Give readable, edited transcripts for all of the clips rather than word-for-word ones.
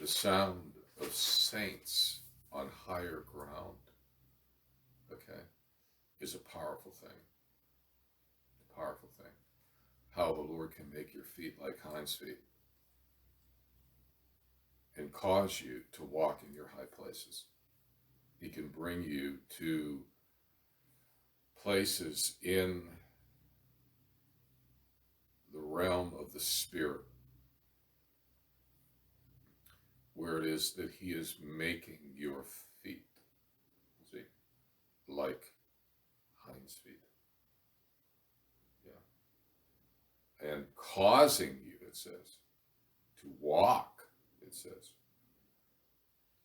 the sound of saints on higher ground, okay, is a powerful thing. A powerful thing. How the Lord can make your feet like hinds feet and cause you to walk in your high places. He can bring you to places in the realm of the Spirit where it is that He is making your feet, see, like hinds feet. Yeah. And causing you, it says, to walk, it says.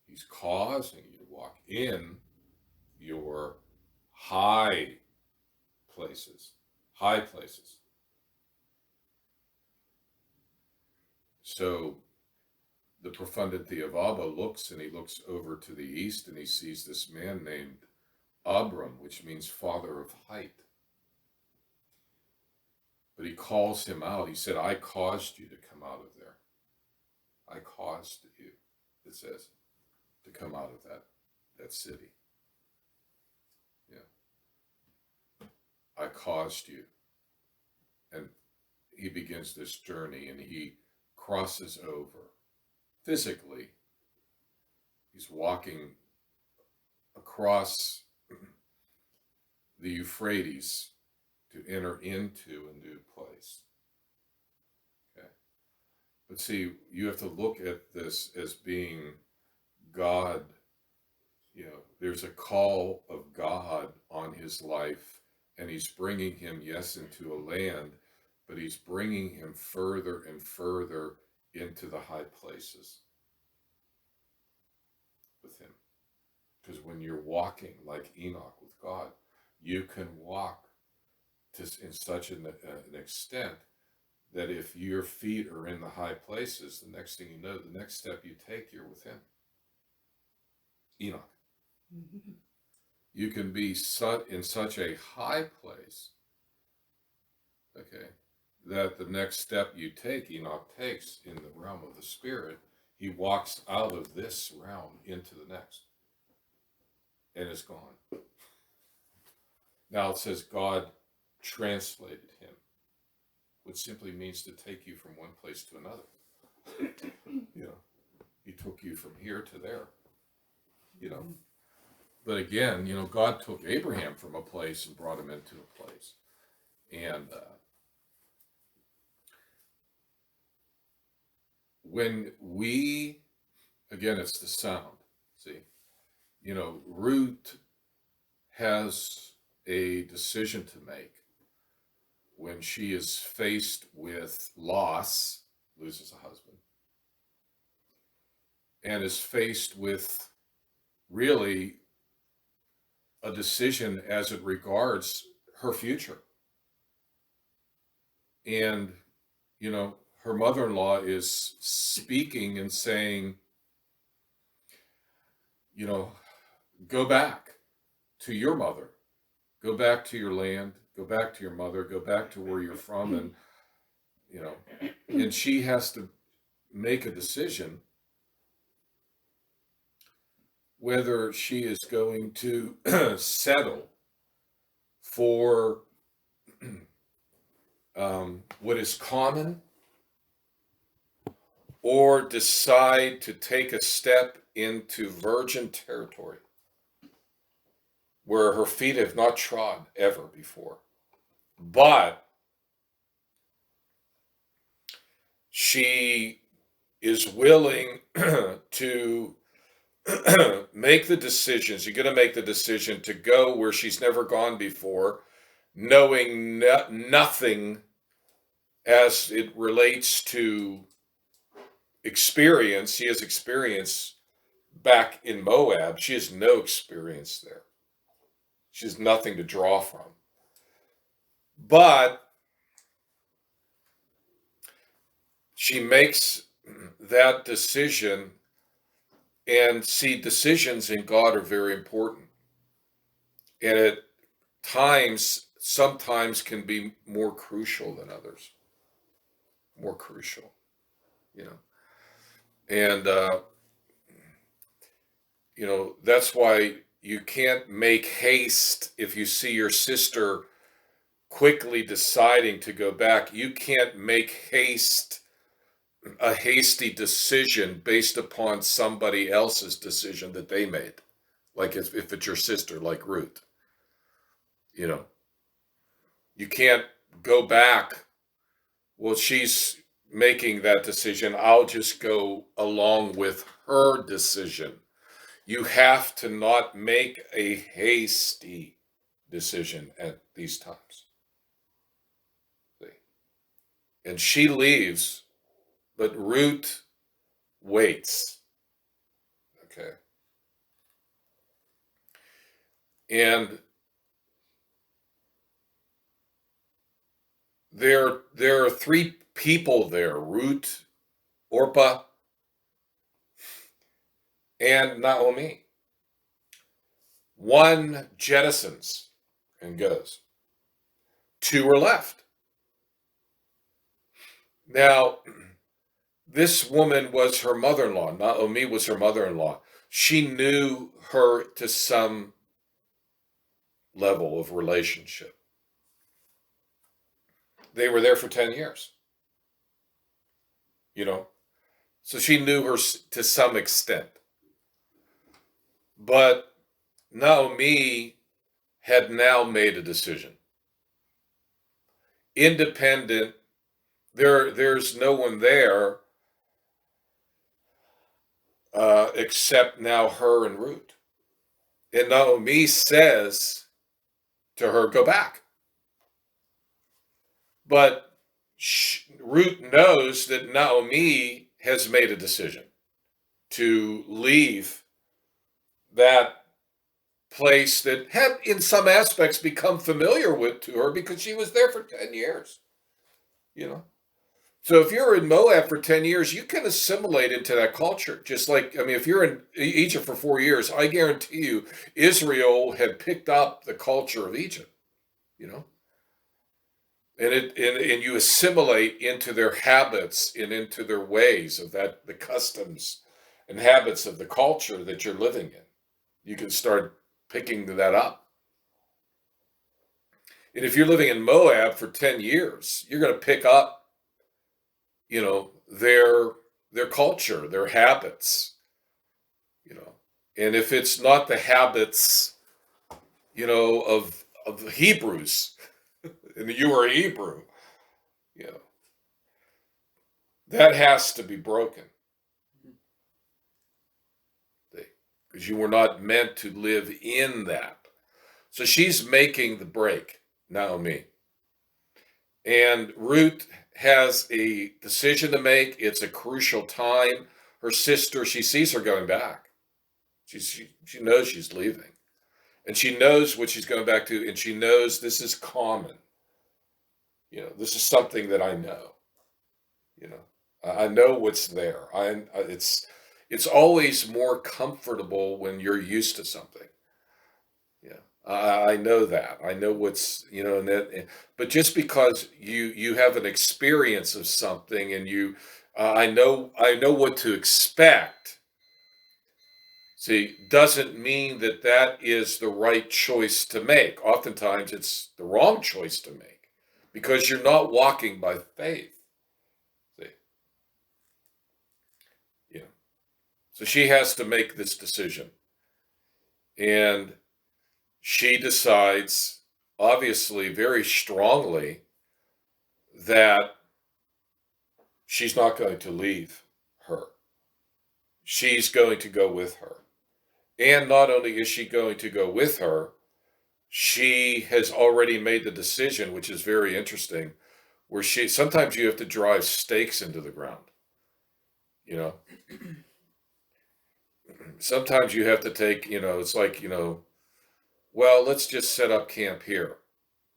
He's causing you to walk in your high places. High places. So the profundity of Abba looks, and he looks over to the east, and he sees this man named Abram, which means father of height. But he calls him out. He said, I caused you to come out of there. I caused you, it says, to come out of that city. Yeah. I caused you. And he begins this journey, and he crosses over. Physically, he's walking across the Euphrates to enter into a new place. Okay. But see, you have to look at this as being God. You know, there's a call of God on his life, and he's bringing him, yes, into a land, but he's bringing him further and further into the high places with him. Because when you're walking like Enoch with God, you can walk in such an extent that if your feet are in the high places, the next thing you know, the next step you take, you're with him. Enoch. Mm-hmm. You can be in such a high place, okay, that the next step you take, Enoch takes in the realm of the Spirit, he walks out of this realm into the next and is gone. Now it says God translated him, which simply means to take you from one place to another. You know, he took you from here to there, you know. But again, you know, God took Abraham from a place and brought him into a place. And when we, again, it's the sound, see, you know, Ruth has a decision to make when she is faced with loss, loses a husband, and is faced with really a decision as it regards her future. And, you know, her mother-in-law is speaking and saying, you know, go back to your mother, go back to your land, go back to your mother, go back to where you're from. And, you know, and she has to make a decision whether she is going to settle for what is common, or decide to take a step into virgin territory where her feet have not trod ever before. But she is willing to make the decision. She's going to make the decision to go where she's never gone before, knowing nothing as it relates to experience. She has experience back in Moab. She has no experience there. She has nothing to draw from. But she makes that decision, and see, decisions in God are very important. And at times, sometimes can be more crucial than others. More crucial, you know. And that's why you can't make haste if you see your sister quickly deciding to go back. You can't make a hasty decision based upon somebody else's decision that they made. Like if it's your sister, like Ruth, you know, you can't go back. Well, she's making that decision. I'll just go along with her decision. You have to not make a hasty decision at these times. And she leaves, but Ruth waits. Okay. And there are three people there: Ruth, Orpah, and Naomi. One jettisons and goes. Two are left. Now, this woman was her mother-in-law. Naomi was her mother-in-law. She knew her to some level of relationship. They were there for 10 years, So she knew her to some extent. But Naomi had now made a decision. Independent, there's no one there except now her and Ruth. And Naomi says to her, go back. But Ruth knows that Naomi has made a decision to leave that place that had, in some aspects, become familiar to her because she was there for 10 years. So if you're in Moab for 10 years, you can assimilate into that culture. Just like, if you're in Egypt for 4 years, I guarantee you Israel had picked up the culture of Egypt, and you assimilate into their habits and into their ways of that, the customs and habits of the culture that you're living in. You can start picking that up. And if you're living in Moab for 10 years, you're going to pick up, their culture, their habits, And if it's not the habits, of the Hebrews, and you are a Hebrew, that has to be broken. Because you were not meant to live in that. So she's making the break, Naomi. And Ruth has a decision to make. It's a crucial time. Her sister, she sees her going back. She knows she's leaving. And she knows what she's going back to, and she knows this is common. This is something that I know. I know what's there. It's always more comfortable when you're used to something. I know that. I know what's, but just because you have an experience of something and I know what to expect. See, doesn't mean that is the right choice to make. Oftentimes it's the wrong choice to make because you're not walking by faith. See? So she has to make this decision. And she decides, obviously, very strongly, that she's not going to leave her. She's going to go with her. And not only is she going to go with her, she has already made the decision, which is very interesting, where sometimes you have to drive stakes into the ground. Sometimes you have to take, it's like, well, let's just set up camp here,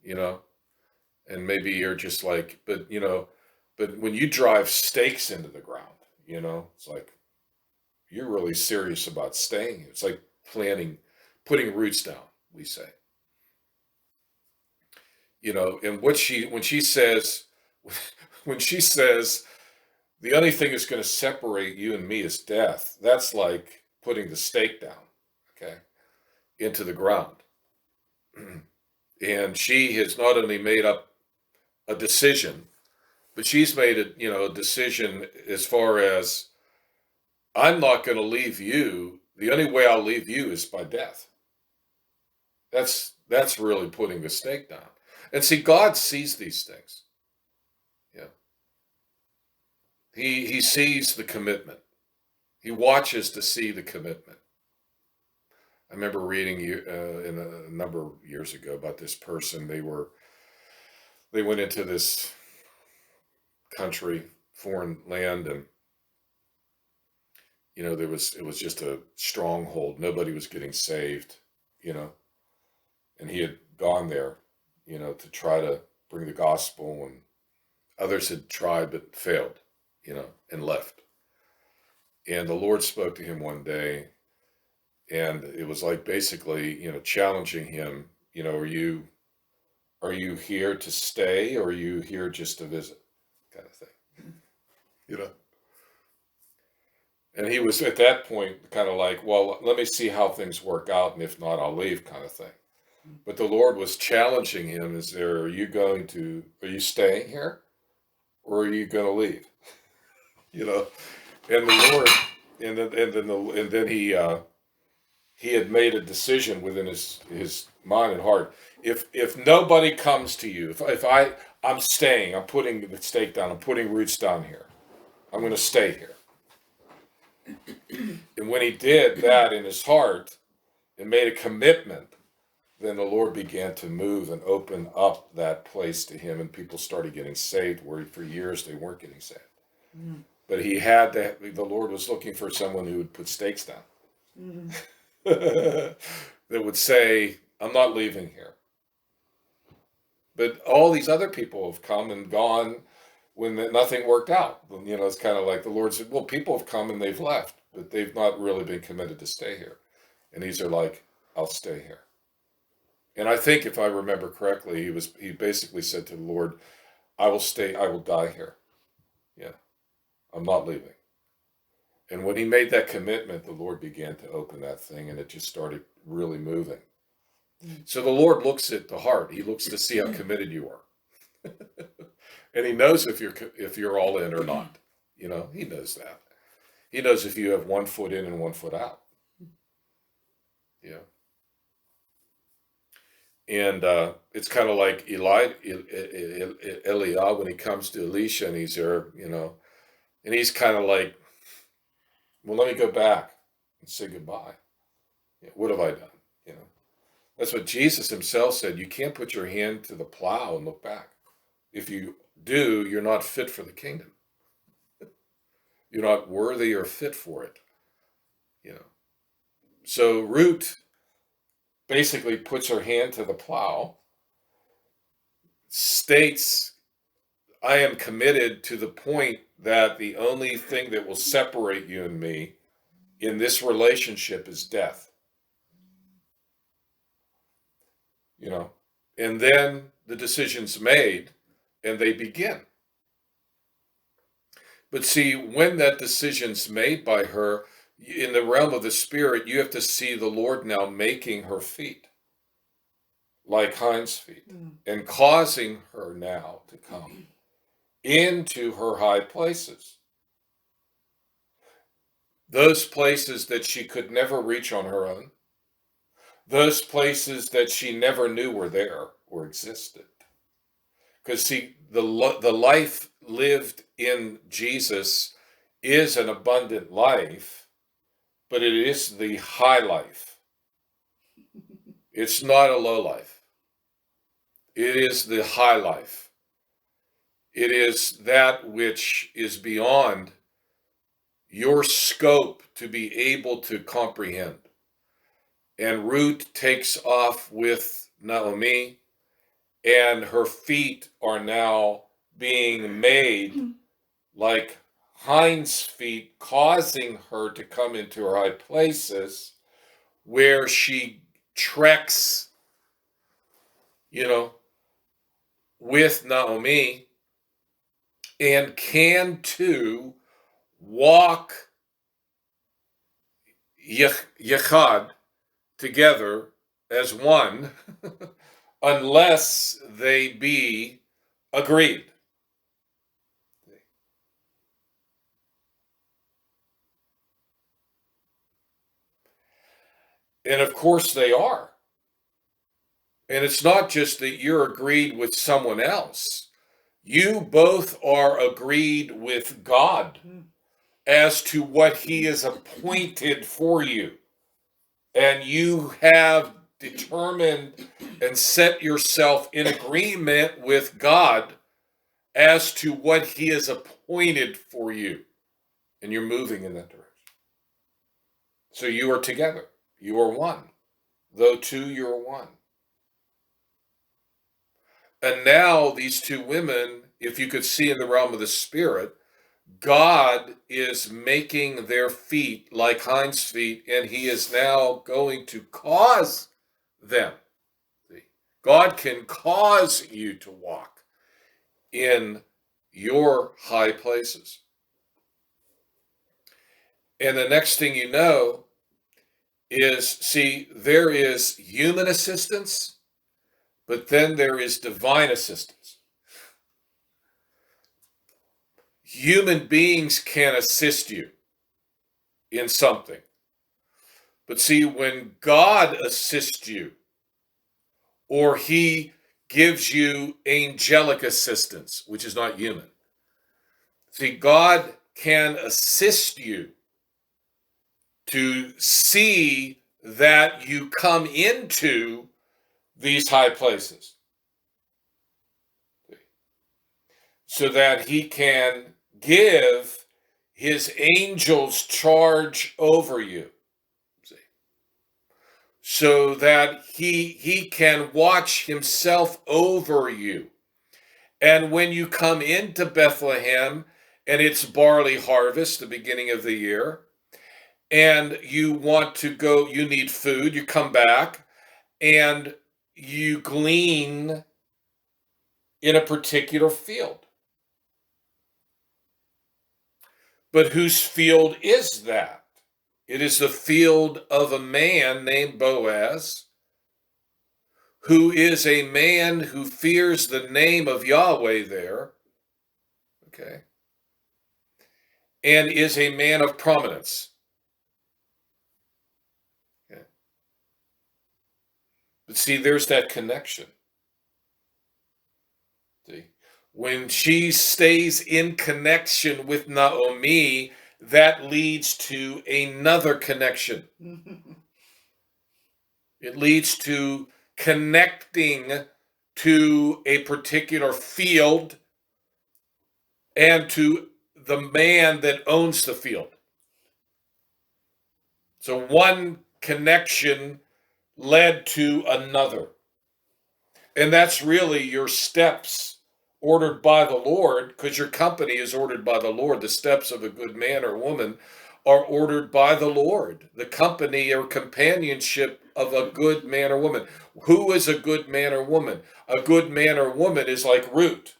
and maybe you're just like, but when you drive stakes into the ground, it's like, you're really serious about staying. It's like putting roots down, we say. And when she says, the only thing that's going to separate you and me is death, that's like putting the stake down. okay, into the ground. And she has not only made up a decision, but she's made a decision as far as, I'm not going to leave you. The only way I'll leave you is by death. That's really putting the stake down. And see, God sees these things. Yeah. He sees the commitment. He watches to see the commitment. I remember reading in a number of years ago about this person. They went into this country, foreign land, and it was just a stronghold. Nobody was getting saved, and he had gone there, to try to bring the gospel, and others had tried but failed, and left. And the Lord spoke to him one day, and it was like basically, challenging him, are you here to stay, or are you here just to visit, kind of thing, you know? And he was at that point kind of like, well, let me see how things work out, and if not, I'll leave, kind of thing. But the Lord was challenging him, are you staying here, or are you going to leave? And the Lord, and then he had made a decision within his mind and heart. If nobody comes to you, I'm staying, I'm putting the stake down, I'm putting roots down here, I'm going to stay here. And when he did that in his heart and made a commitment, then the Lord began to move and open up that place to him, and people started getting saved where for years they weren't getting saved. Mm. But the Lord was looking for someone who would put stakes down. Mm. That would say, I'm not leaving here. But all these other people have come and gone when nothing worked out. It's kind of like the Lord said, well, people have come and they've left, but they've not really been committed to stay here. And these are like, I'll stay here. And I think if I remember correctly, he basically said to the Lord, I will stay, I will die here. Yeah, I'm not leaving. And when he made that commitment, the Lord began to open that thing, and it just started really moving. So the Lord looks at the heart. He looks to see how committed you are. And he knows if you're all in or not. He knows that. He knows if you have 1 foot in and 1 foot out. Yeah. And it's kind of like Eliah when he comes to Elisha, and he's there, and he's kind of like, well, let me go back and say goodbye. Yeah, what have I done? That's what Jesus himself said. You can't put your hand to the plow and look back. If you do, you're not fit for the kingdom. You're not worthy or fit for it. So Ruth basically puts her hand to the plow, states, I am committed to the point that the only thing that will separate you and me in this relationship is death. And then the decision's made and they begin. But see, when that decision's made by her, in the realm of the spirit, you have to see the Lord now making her feet like hinds feet, and causing her now to come into her high places. Those places that she could never reach on her own. Those places that she never knew were there or existed. Because see, the life lived in Jesus is an abundant life, but it is the high life. It's not a low life. It is the high life. It is that which is beyond your scope to be able to comprehend. And Ruth takes off with Naomi, and her feet are now being made like hinds feet, causing her to come into her high places where she treks, with Naomi, and can too walk Yechad, together as one unless they be agreed. And of course they are. And it's not just that you're agreed with someone else. You both are agreed with God as to what he has appointed for you. And you have determined and set yourself in agreement with God as to what he has appointed for you. And you're moving in that direction. So you are together. You are one. Though two, you're one. And now these two women, if you could see in the realm of the spirit, God is making their feet like hinds feet, and he is now going to cause them. God can cause you to walk in your high places. And the next thing you know is, see, there is human assistance, but then there is divine assistance. Human beings can assist you in something. But see, when God assists you, or he gives you angelic assistance, which is not human. See, God can assist you to see that you come into these high places, so that he can give his angels charge over you, so that he can watch himself over you. And when you come into Bethlehem and it's barley harvest, the beginning of the year, and you want to go, you need food, you come back and you glean in a particular field. But whose field is that? It is the field of a man named Boaz, who is a man who fears the name of Yahweh there, okay, and is a man of prominence. Okay. But see, there's that connection. See, when she stays in connection with Naomi, that leads to another connection. It leads to connecting to a particular field and to the man that owns the field. So one connection led to another. And that's really your steps ordered by the Lord, because your company is ordered by the Lord. The steps of a good man or woman are ordered by the Lord. The company or companionship of a good man or woman. Who is a good man or woman? A good man or woman is like Ruth,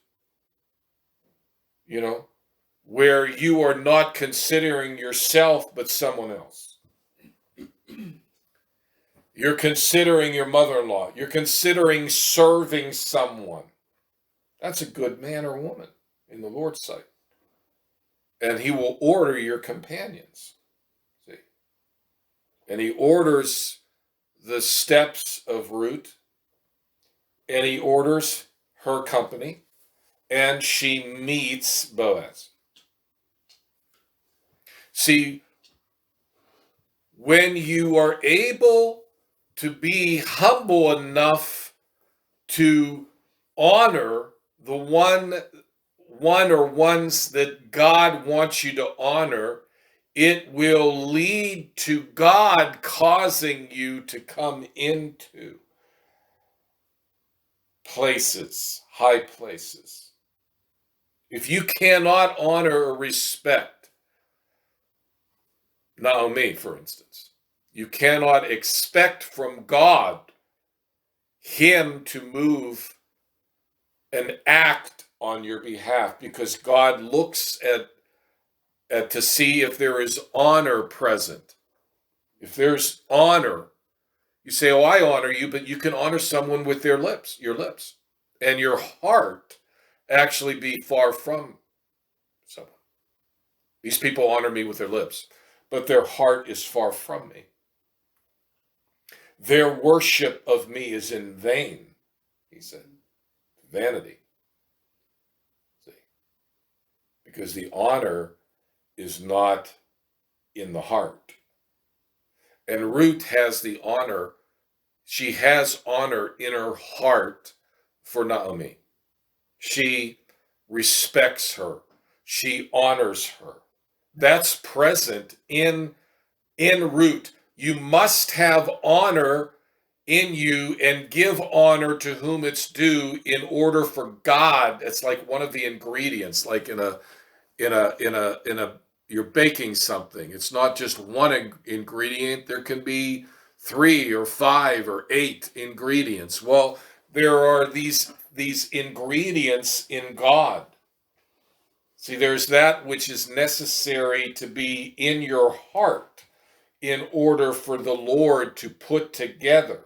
where you are not considering yourself but someone else. You're considering your mother-in-law. You're considering serving someone. That's a good man or woman in the Lord's sight. And he will order your companions. See? And he orders the steps of Ruth, and he orders her company, and she meets Boaz. See, when you are able to be humble enough to honor the one or ones that God wants you to honor, it will lead to God causing you to come into places, high places. If you cannot honor or respect Naomi, for instance, you cannot expect from God him to move and act on your behalf, because God looks at to see if there is honor present. If there's honor, You say, "Oh, I honor you," but you can honor someone with their lips, your lips, and your heart actually be far from someone. These people honor me with their lips, but their heart is far from me. Their worship of me is in vain, he said. Vanity. See? Because the honor is not in the heart. And Ruth has the honor. She has honor in her heart for Naomi. She respects her. She honors her. That's present in Ruth. You must have honor in you and give honor to whom it's due in order for God. It's like one of the ingredients, like in a you're baking something. It's not just one ingredient. There can be 3 or 5 or 8 ingredients. Well, there are these ingredients in God. See, there's that which is necessary to be in your heart in order for the Lord to put together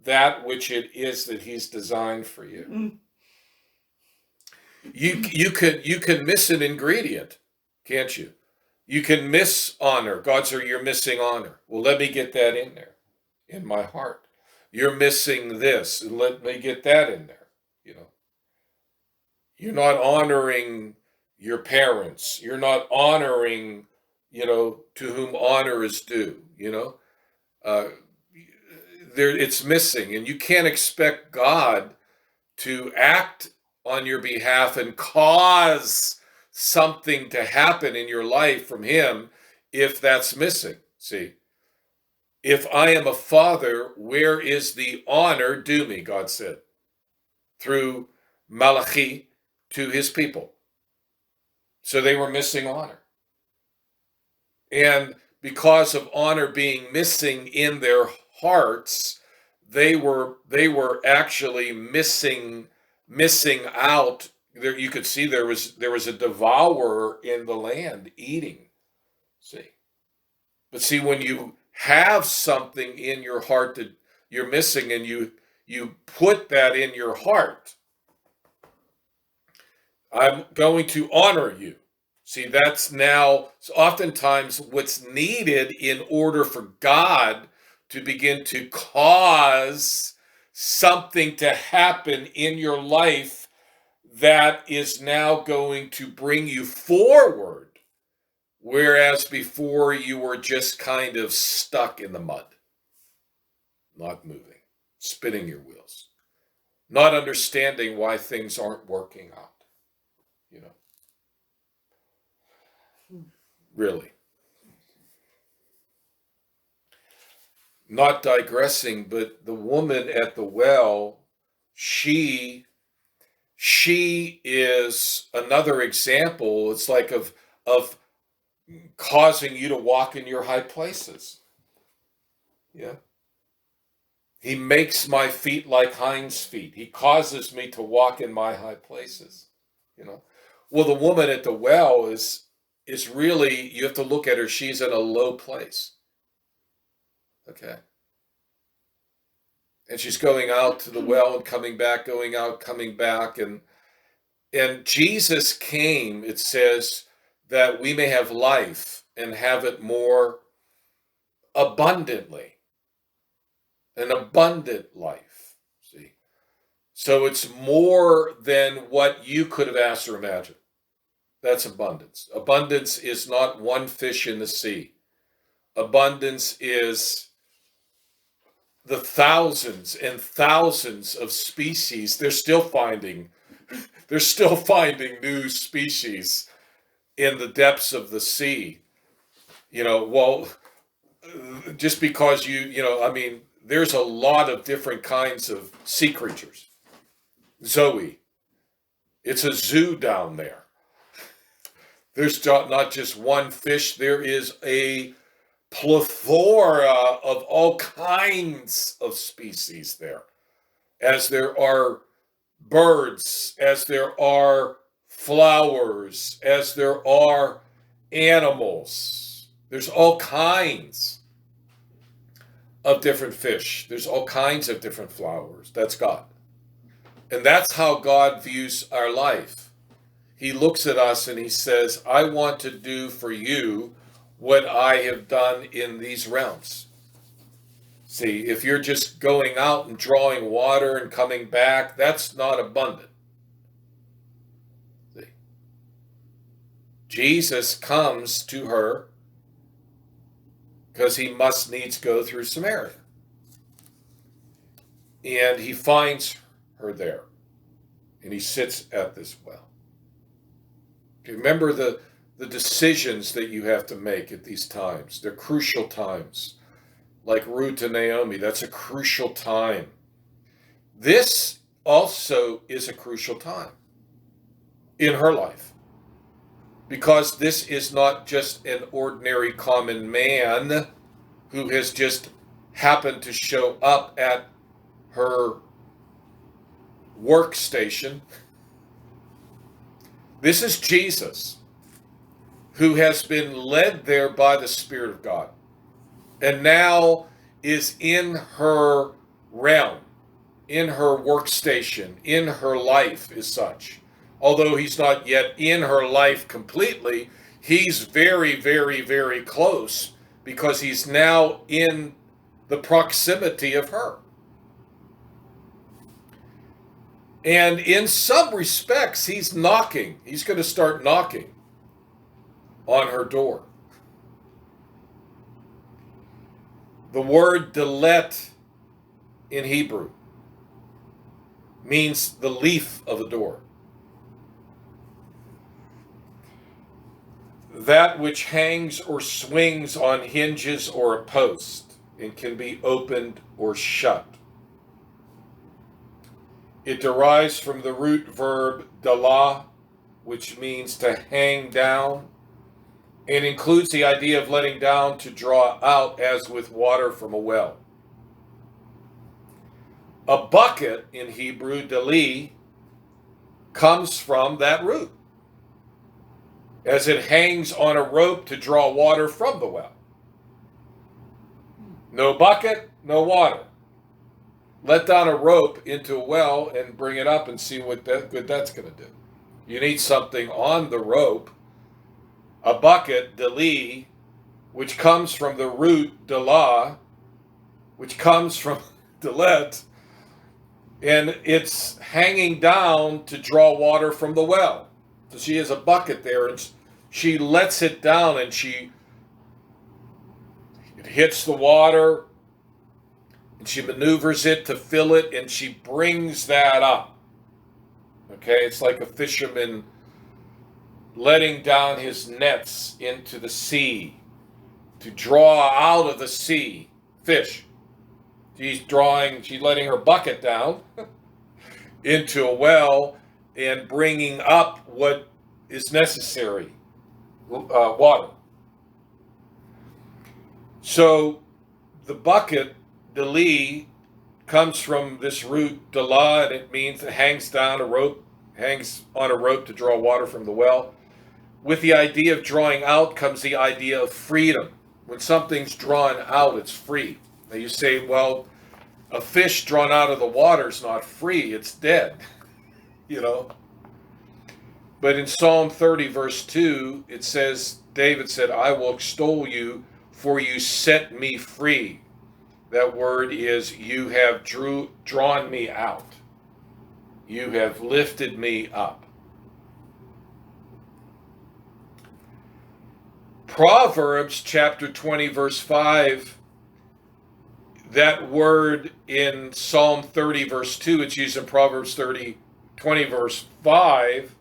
that which it is that He's designed for you. You can miss an ingredient, can't you? You can miss honor. God said, "You're missing honor." Well, let me get that in there, in my heart. You're missing this, and let me get that in there. You know, you're not honoring your parents. You're not honoring, to whom honor is due. Uh, it's missing, and you can't expect God to act on your behalf and cause something to happen in your life from Him if that's missing. See, if I am a father, where is the honor due me? God said through Malachi to His people. So they were missing honor. And because of honor being missing in their hearts, they were actually missing out. There you could see there was a devourer in the land eating. See. But see, when you have something in your heart that you're missing and you put that in your heart, I'm going to honor you. See, that's now oftentimes what's needed in order for God to begin to cause something to happen in your life that is now going to bring you forward, whereas before you were just kind of stuck in the mud, not moving, spinning your wheels, not understanding why things aren't working out. Really. Not digressing, but the woman at the well, she is another example. It's like of causing you to walk in your high places. Yeah. He makes my feet like hinds feet. He causes me to walk in my high places. Well, the woman at the well is really, you have to look at her, she's in a low place. Okay. And she's going out to the well and coming back, going out, coming back. And Jesus came, it says, that we may have life and have it more abundantly. An abundant life. See? So it's more than what you could have asked or imagined. That's abundance. Abundance is not one fish in the sea. Abundance is the thousands and thousands of species. They're still finding new species in the depths of the sea. Just because there's a lot of different kinds of sea creatures. Zoe, it's a zoo down there. There's not just one fish, there is a plethora of all kinds of species there. As there are birds, as there are flowers, as there are animals. There's all kinds. of different fish. There's all kinds of different flowers. That's God. And that's how God views our life. He looks at us and he says, I want to do for you what I have done in these realms. See, if you're just going out and drawing water and coming back, that's not abundant. See? Jesus comes to her because he must needs go through Samaria. And he finds her there. And he sits at this well. Remember the decisions that you have to make at these times. They're crucial times. Like Ruth and Naomi, that's a crucial time. This also is a crucial time in her life. Because this is not just an ordinary common man who has just happened to show up at her workstation. This is Jesus, who has been led there by the Spirit of God, and now is in her realm, in her workstation, in her life as such. Although he's not yet in her life completely, he's very, very, very close because he's now in the proximity of her. And in some respects, he's knocking. He's going to start knocking on her door. The word delet in Hebrew means the leaf of a door. That which hangs or swings on hinges or a post and can be opened or shut. It derives from the root verb dalah, which means to hang down, and includes the idea of letting down to draw out, as with water from a well. A bucket in Hebrew, dali, comes from that root, as it hangs on a rope to draw water from the well. No bucket, no water. Let down a rope into a well and bring it up and see what good that's going to do. You need something on the rope, a bucket, dali, which comes from the root dalah, which comes from delet, and it's hanging down to draw water from the well. So she has a bucket there, and she lets it down, and it hits the water, and she maneuvers it to fill it, and she brings that up. Okay, it's like a fisherman letting down his nets into the sea to draw out of the sea fish. She's letting her bucket down into a well and bringing up what is necessary, water. So the bucket, dali, comes from this root dalah, and it means it hangs on a rope to draw water from the well. With the idea of drawing out comes the idea of freedom. When something's drawn out, it's free. Now you say, well, a fish drawn out of the water is not free, it's dead. But in Psalm 30, verse 2, it says, David said, I will extol you, for you set me free. That word is, you have drawn me out. You have lifted me up. Proverbs chapter 20, verse 5, that word in Psalm 30, verse 2, it's used in Proverbs 20, verse 5,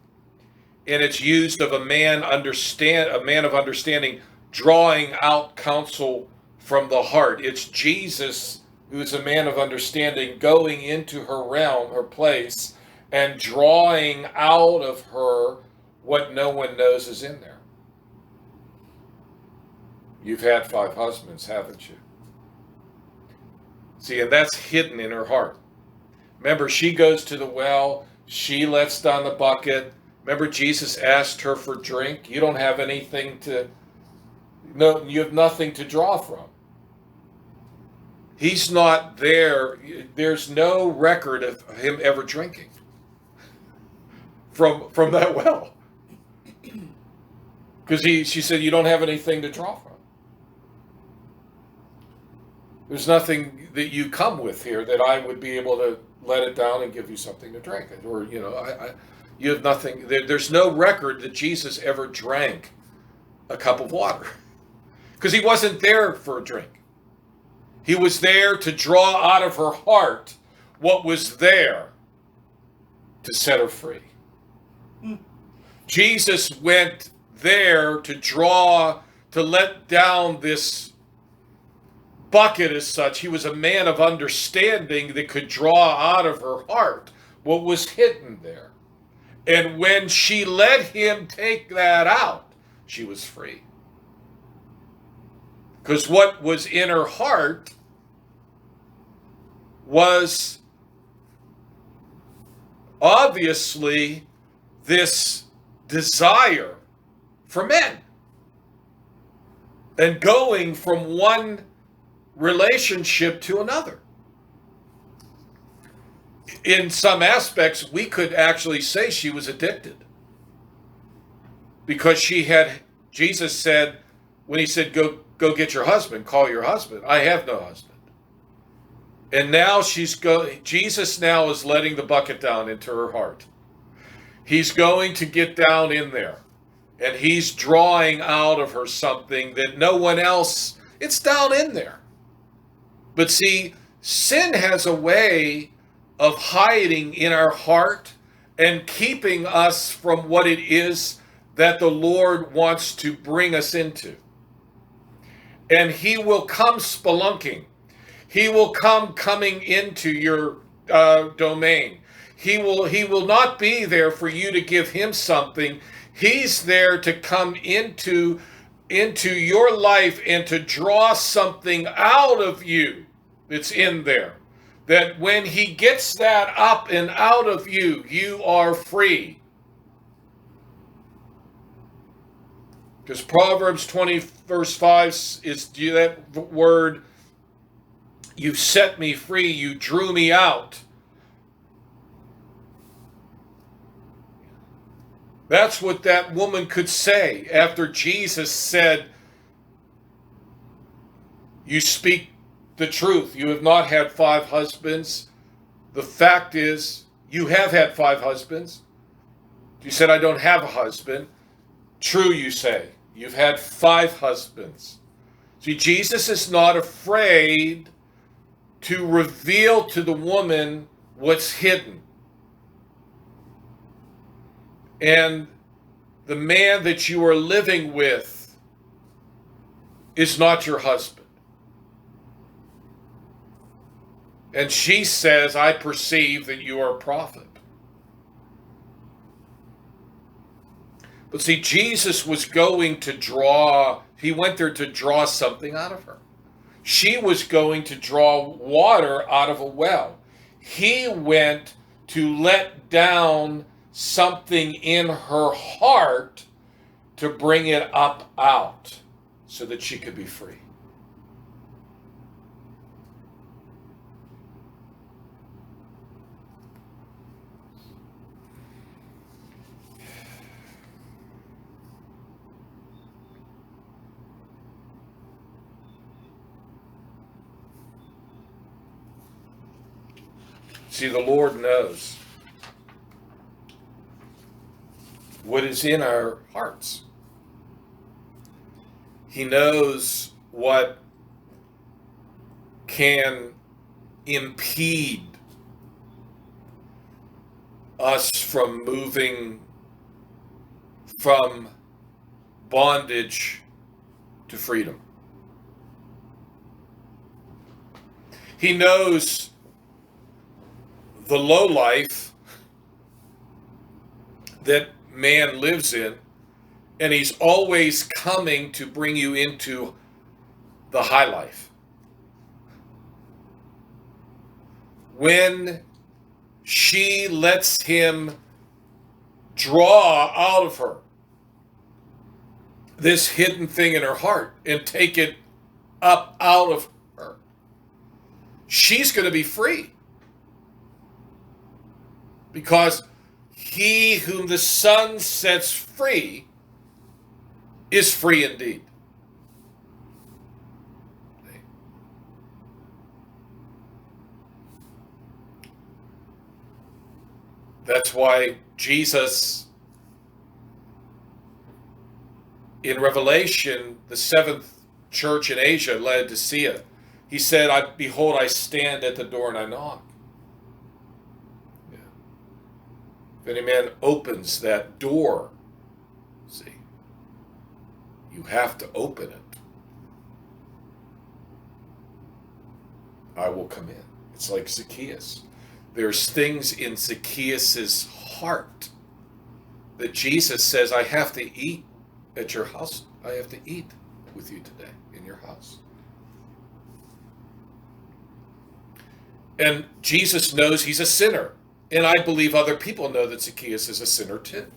and it's used of a man of understanding, drawing out counsel from the heart. It's Jesus, who's a man of understanding, going into her realm, her place, and drawing out of her what no one knows is in there. You've had 5 husbands, haven't you? See, and that's hidden in her heart. Remember, she goes to the well, she lets down the bucket. Remember, Jesus asked her for drink. You don't have anything you have nothing to draw from. He's not there. There's no record of him ever drinking from that well. Because she said, you don't have anything to draw from. There's nothing that you come with here that I would be able to let it down and give you something to drink. Or, you have nothing. There's no record that Jesus ever drank a cup of water. Because he wasn't there for a drink. He was there to draw out of her heart what was there to set her free. Jesus went there to let down this bucket as such. He was a man of understanding that could draw out of her heart what was hidden there. And when she let him take that out, she was free. Because what was in her heart was obviously this desire for men. And going from one relationship to another. In some aspects, we could actually say she was addicted. Because Jesus said, when he said, go get your husband, call your husband. I have no husband. And now Jesus now is letting the bucket down into her heart. He's going to get down in there. And he's drawing out of her something that no one else, it's down in there. But see, sin has a way of hiding in our heart and keeping us from what it is that the Lord wants to bring us into. And he will come spelunking. He will come coming into your domain. He will not be there for you to give him something. He's there to come into your life and to draw something out of you that's in there. That when he gets that up and out of you, you are free. Because Proverbs 20 verse 5 is that word, you set me free, you drew me out. That's what that woman could say after Jesus said, you speak the truth. You have not had 5 husbands. The fact is, you have had 5 husbands. You said, I don't have a husband. True, you say. You've had 5 husbands. See, Jesus is not afraid to reveal to the woman what's hidden. And the man that you are living with is not your husband. And she says, I perceive that you are a prophet. But see, Jesus was going to he went there to draw something out of her. She was going to draw water out of a well. He went to let down something in her heart to bring it up out so that she could be free. See, the Lord knows what is in our hearts. He knows what can impede us from moving from bondage to freedom. He knows the low life that man lives in, and he's always coming to bring you into the high life. When she lets him draw out of her this hidden thing in her heart and take it up out of her, she's going to be free. Because he whom the Son sets free is free indeed. That's why Jesus, in Revelation, the seventh church in Asia, Laodicea, he said, behold, I stand at the door and I knock. Yeah. If any man opens that door, see, you have to open it. I will come in. It's like Zacchaeus. There's things in Zacchaeus' heart that Jesus says, I have to eat at your house. I have to eat with you today in your house. And Jesus knows he's a sinner. And I believe other people know that Zacchaeus is a sinner too.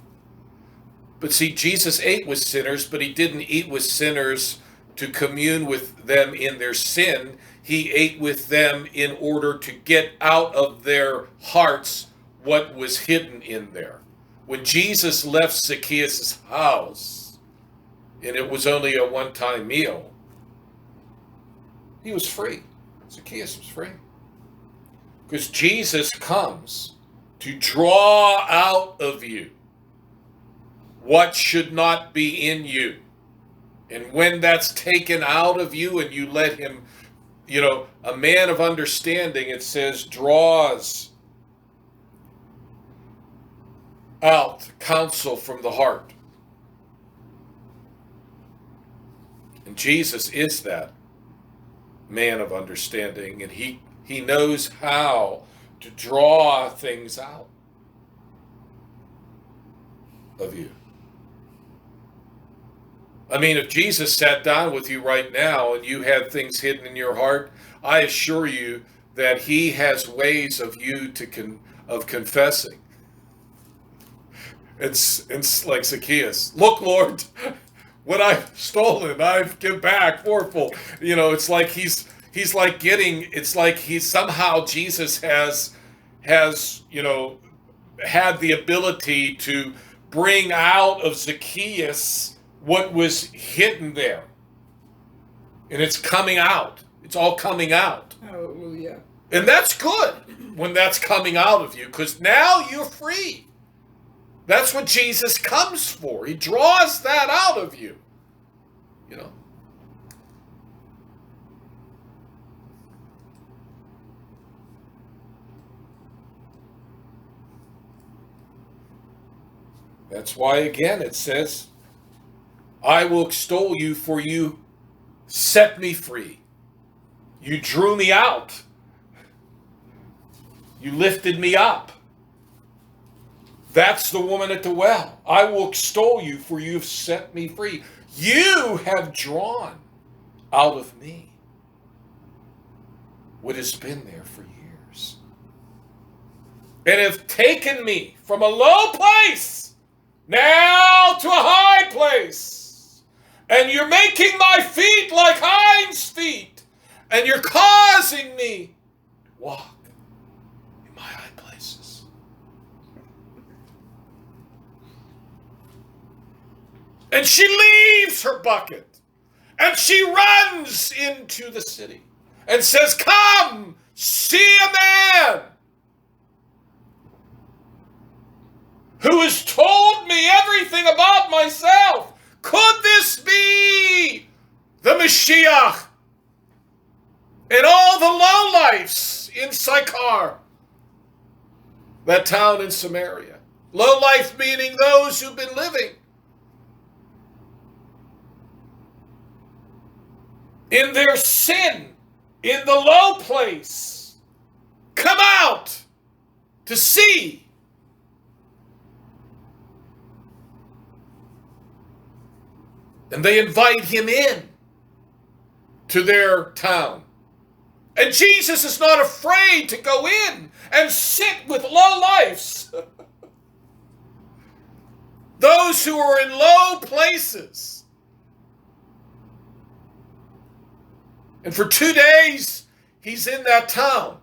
But see, Jesus ate with sinners, but he didn't eat with sinners to commune with them in their sin. He ate with them in order to get out of their hearts what was hidden in there. When Jesus left Zacchaeus' house, and it was only a one-time meal, he was free. Zacchaeus was free. Because Jesus comes to draw out of you what should not be in you. And when that's taken out of you and you let him, a man of understanding, it says, draws out counsel from the heart. And Jesus is that man of understanding, and he knows how to draw things out of you. I mean, if Jesus sat down with you right now and you had things hidden in your heart, I assure you that he has ways of you of confessing. It's like Zacchaeus. Look, Lord, what I've stolen, I've give back fourfold. It's like he's like it's like somehow Jesus has had the ability to bring out of Zacchaeus what was hidden there. And it's coming out. It's all coming out. Hallelujah. And that's good when that's coming out of you, because now you're free. That's what Jesus comes for. He draws that out of you. That's why, again, it says, I will extol you, for you set me free. You drew me out. You lifted me up. That's the woman at the well. I will extol you, for you have set me free. You have drawn out of me what has been there for years, and have taken me from a low place now to a high place. And you're making my feet like hinds' feet, and you're causing me to walk in my high places. And she leaves her bucket, and she runs into the city and says, come, see a man who has told me everything about myself. Could this be the Mashiach? And all the lowlifes in Sychar, that town in Samaria. Lowlife meaning those who've been living in their sin, in the low place, come out to see. And they invite him in to their town. And Jesus is not afraid to go in and sit with lowlifes. Those who are in low places. And for 2 days, he's in that town.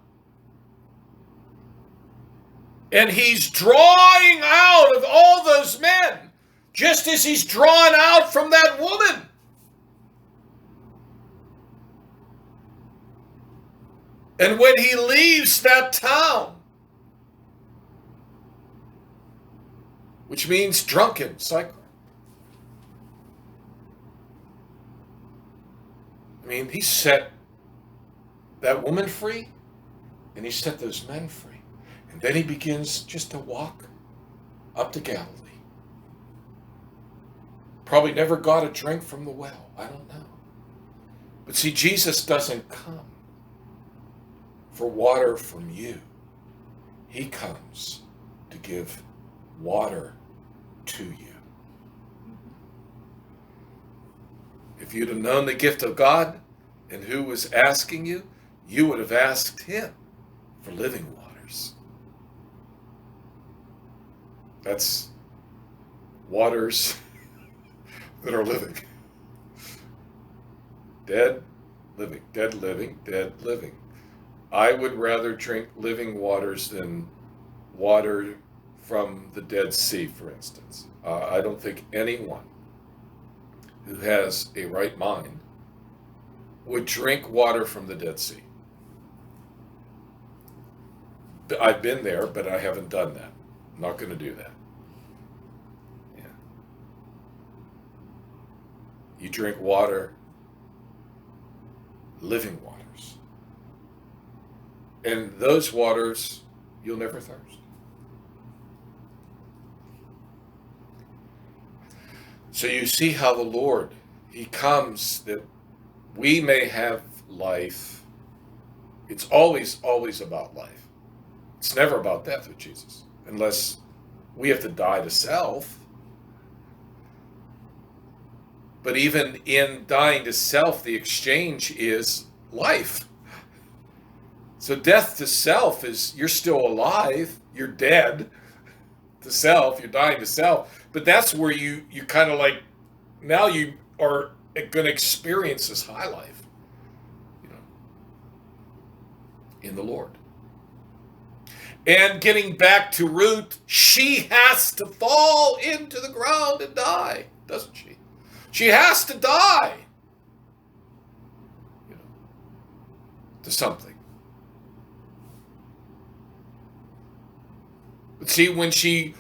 And he's drawing out of all those men, just as he's drawn out from that woman. And when he leaves that town, which means drunken, cycle. I mean, he set that woman free, and he set those men free. And then he begins just to walk up to Galilee. Probably never got a drink from the well. I don't know. But see, Jesus doesn't come for water from you. He comes to give water to you. If you'd have known the gift of God and who was asking you, you would have asked him for living waters. That's waters that are living. Dead, living, dead, living, dead, living. I would rather drink living waters than water from the Dead Sea, for instance. I don't think anyone who has a right mind would drink water from the Dead Sea. I've been there, but I haven't done that. I'm not going to do that. Yeah. You drink water, living waters. And those waters, you'll never thirst. So you see how the Lord, he comes that we may have life. It's always, always about life. It's never about death with Jesus, unless we have to die to self. But even in dying to self, the exchange is life. So death to self is you're still alive, you're dead to self, you're dying to self. But that's where you kind of like, now you are going to experience this high life, in the Lord. And getting back to Ruth, she has to fall into the ground and die, doesn't she? She has to die, to something. But see, when she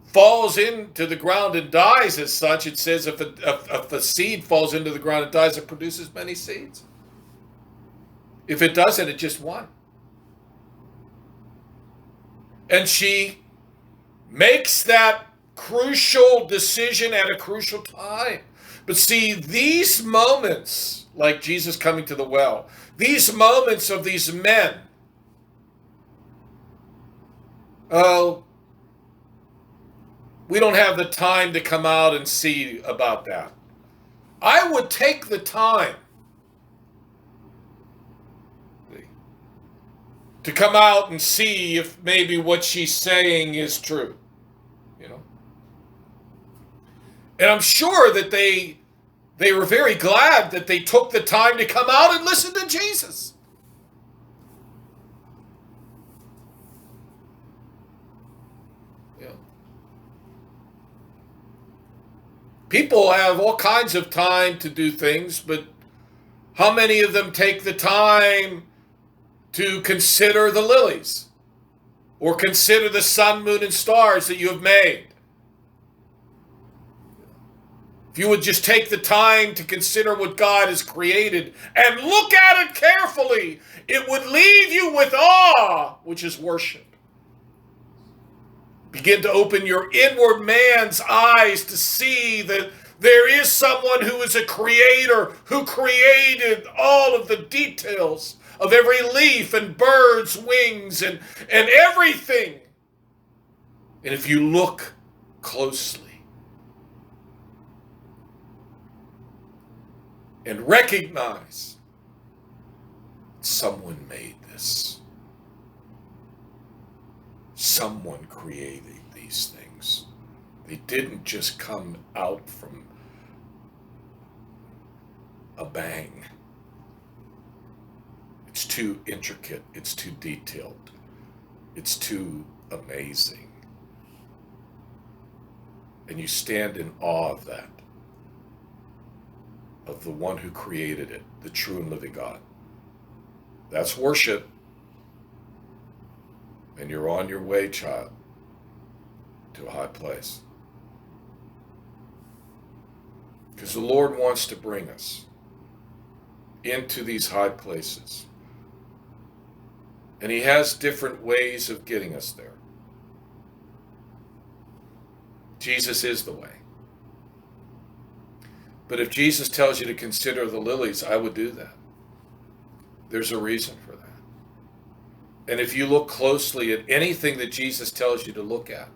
falls into the ground and dies as such, it says if a seed falls into the ground and dies, it produces many seeds. If it doesn't, it just one. And she makes that crucial decision at a crucial time. But see, these moments, like Jesus coming to the well, these moments of these men, we don't have the time to come out and see about that. I would take the time to come out and see if maybe what she's saying is true, And I'm sure that they were very glad that they took the time to come out and listen to Jesus. People have all kinds of time to do things, but how many of them take the time to consider the lilies or consider the sun, moon, and stars that you have made? If you would just take the time to consider what God has created and look at it carefully, it would leave you with awe, which is worship. Begin to open your inward man's eyes to see that there is someone who is a creator, who created all of the details of every leaf and bird's wings and everything. And if you look closely and recognize someone made this, someone created these things. They didn't just come out from a bang. It's too intricate. It's too detailed. It's too amazing. And you stand in awe of that, of the one who created it, the true and living God. That's worship. And you're on your way, child, to a high place. Because the Lord wants to bring us into these high places. And he has different ways of getting us there. Jesus is the way. But if Jesus tells you to consider the lilies, I would do that. There's a reason for that. And if you look closely at anything that Jesus tells you to look at,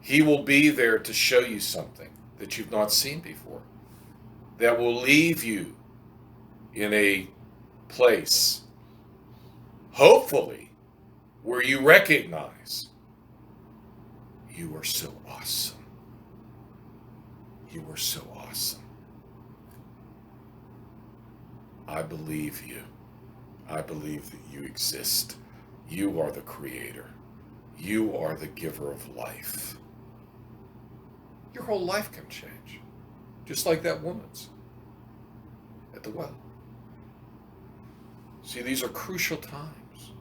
he will be there to show you something that you've not seen before, that will leave you in a place, hopefully, where you recognize you are so awesome. You are so awesome. I believe you. I believe that you exist. You are the creator. You are the giver of life. Your whole life can change, just like that woman's at the well. See, these are crucial times.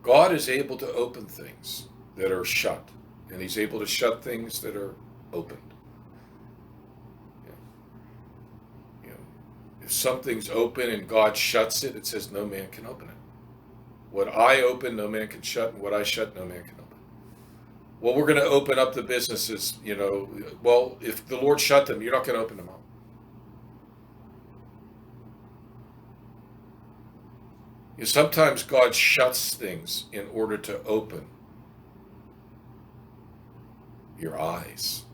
God is able to open things that are shut, and he's able to shut things that are opened. If something's open and God shuts it, it says no man can open it. What I open, no man can shut, and what I shut, no man can open. Well, we're going to open up the businesses, Well, if the Lord shut them, you're not going to open them up. Sometimes God shuts things in order to open your eyes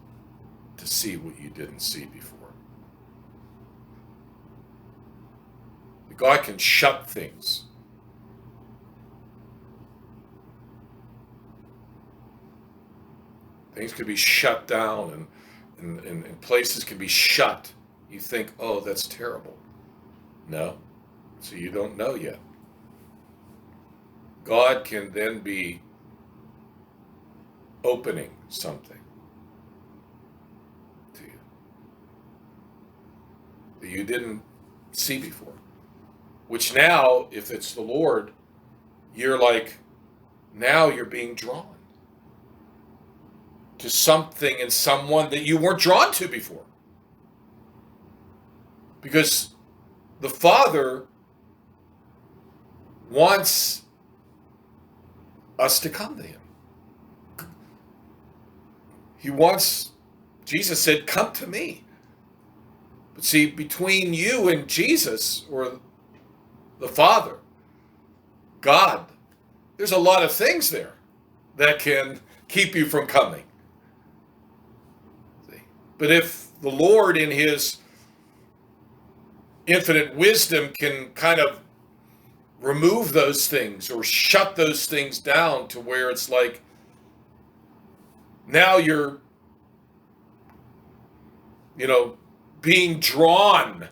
to see what you didn't see before. God can shut things. Things can be shut down and places can be shut. You think, oh, that's terrible. No. So you don't know yet. God can then be opening something to you that you didn't see before. Which now, if it's the Lord, now you're being drawn to something and someone that you weren't drawn to before. Because the Father wants us to come to him. Jesus said, come to me. But see, between you and Jesus, or the Father, God, there's a lot of things there that can keep you from coming. See? But if the Lord in his infinite wisdom can kind of remove those things or shut those things down to where it's like, now you're, being drawn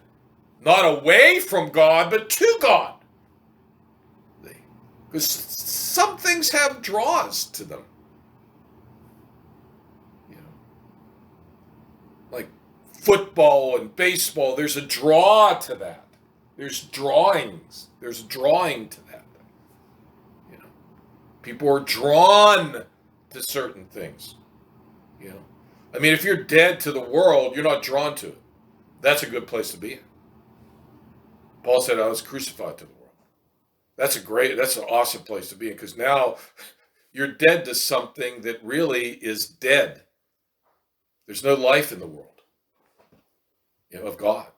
not away from God, but to God. Because some things have draws to them. Like football and baseball, there's a draw to that. There's drawings. There's drawing to that. People are drawn to certain things. If you're dead to the world, you're not drawn to it. That's a good place to be in. Paul said, I was crucified to the world. That's an awesome place to be in, because now you're dead to something that really is dead. There's no life in the world, of God.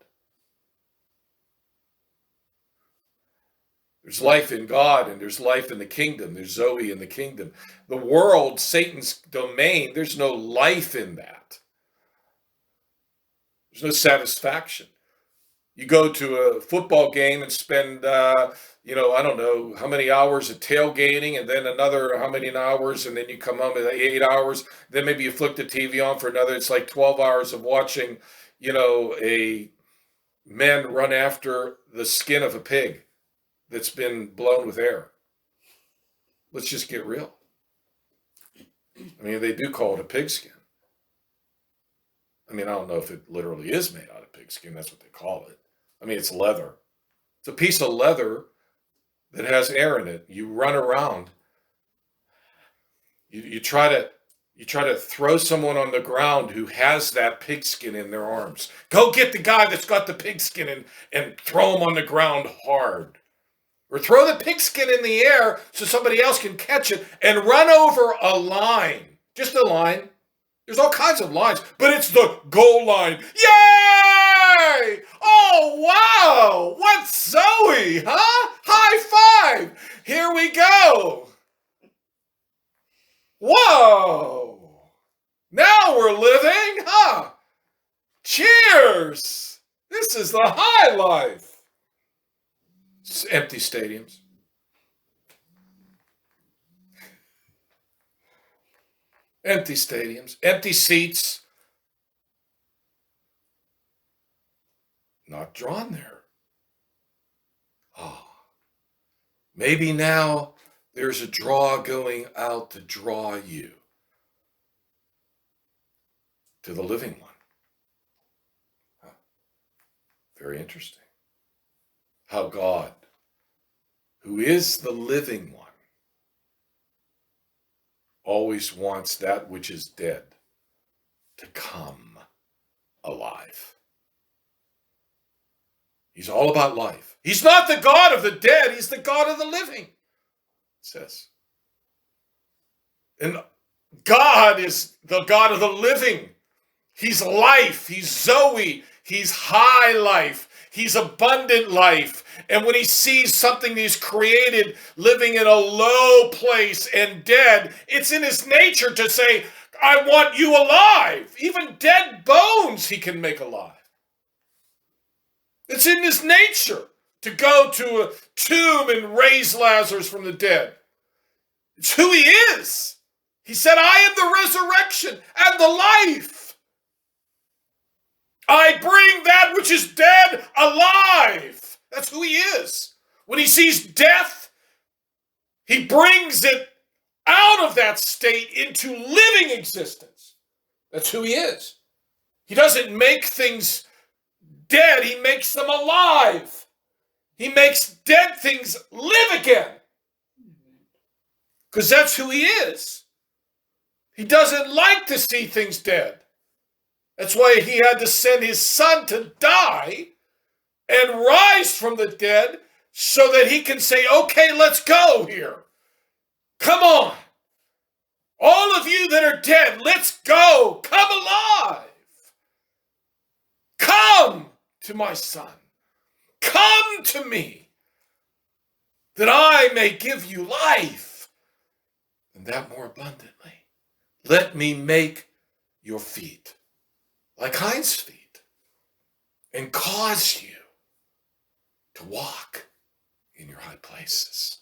There's life in God, and there's life in the kingdom. There's Zoe in the kingdom. The world, Satan's domain, there's no life in that. There's no satisfaction. You go to a football game and spend, I don't know how many hours of tailgating, and then another how many hours, and then you come home at 8 hours. Then maybe you flick the TV on for another. It's like 12 hours of watching, a men run after the skin of a pig that's been blown with air. Let's just get real. I mean, they do call it a pigskin. I mean, I don't know if it literally is made out of pigskin. That's what they call it. I mean, it's leather. It's a piece of leather that has air in it. You run around. You try to throw someone on the ground who has that pigskin in their arms. Go get the guy that's got the pigskin and throw him on the ground hard. Or throw the pigskin in the air so somebody else can catch it and run over a line. Just a line. There's all kinds of lines, but it's the goal line. Yay! Oh, wow! What's Zoe, huh? High five! Here we go! Whoa! Now we're living, huh? Cheers! This is the high life. It's empty stadiums. Empty stadiums, empty seats. Not drawn there. Oh, maybe now there's a draw going out to draw you to the living one. Huh. Very interesting. How God, who is the living one, always wants that which is dead to come alive. He's all about life. He's not the God of the dead. He's the God of the living, it says. And God is the God of the living. He's life. He's Zoe. He's high life. He's abundant life. And when he sees something he's created living in a low place and dead, it's in his nature to say, I want you alive. Even dead bones he can make alive. It's in his nature to go to a tomb and raise Lazarus from the dead. It's who he is. He said, I am the resurrection and the life. I bring that which is dead alive. That's who he is. When he sees death, he brings it out of that state into living existence. That's who he is. He doesn't make things dead. He makes them alive. He makes dead things live again. Because that's who he is. He doesn't like to see things dead. That's why he had to send his son to die and rise from the dead so that he can say, okay, let's go here. Come on. All of you that are dead, let's go. Come alive. Come to my son. Come to me that I may give you life and that more abundantly. Let me make your feet like hinds feet and cause you to walk in your high places.